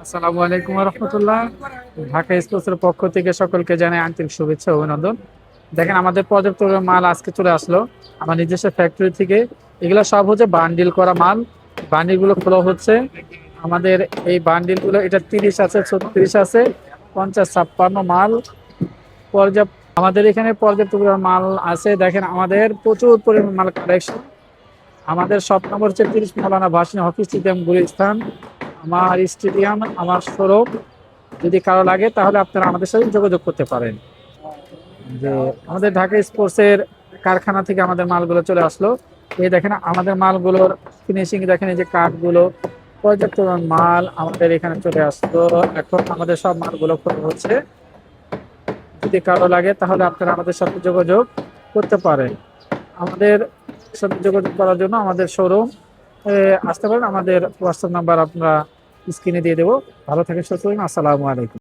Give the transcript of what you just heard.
আসসালামু আলাইকুম রহমতুল্লাহ। ঢাকা স্পোর্টসের পক্ষ থেকে সকলকে জানাই আন্তরিক শুভেচ্ছা ও অভিনন্দন। দেখেন আমাদের পর্যাপ্ত পরিমাণ মাল আজকে চলে আসলো আমার নিজস্ব ফ্যাক্টরি থেকে। এগুলো সব হচ্ছে বান্ডিল করা মাল। বান্ডিল গুলো খোলা হচ্ছে আমাদের। এই বান্ডিল গুলো এটা 30 আছে, 36 আছে, 50, 56 মাল পর্যাপ্ত। আমাদের এখানে পর্যাপ্ত পরিমাণ মাল আছে। দেখেন আমাদের প্রচুর পরিমাণ মাল কালেকশন। আমাদের শপ নম্বর হচ্ছে 30 মৌলানা ভাসানী হকি স্টেডিয়াম গুলিস্তান। আমার স্টেডিয়াম, আমার শোরুম। যদি কারো লাগে তাহলে আপনারা আমাদের সাথে যোগাযোগ করতে পারেন। যে আমাদের ঢাকা স্পোর্টসের কারখানা থেকে আমাদের মালগুলো চলে আসলো। এই দেখেন আমাদের মালগুলোর ফিনিশিং, দেখেন এই যে কাঠগুলো, পর্যাপ্ত পরিমাণ মাল আমাদের এখানে চলে আসলো। এখন আমাদের সব মালগুলো খোলা হচ্ছে। যদি কারো লাগে তাহলে আপনারা আমাদের সাথে যোগাযোগ করতে পারেন। আমাদের সাথে যোগাযোগ করার জন্য আমাদের শোরুম আসতে পারেন। আমাদের হোয়াটসঅ্যাপ নাম্বার আপনারা স্ক্রিনে দিয়ে দেবো। ভালো থাকেন, সুস্থ থাকেন। আসসালামু আলাইকুম।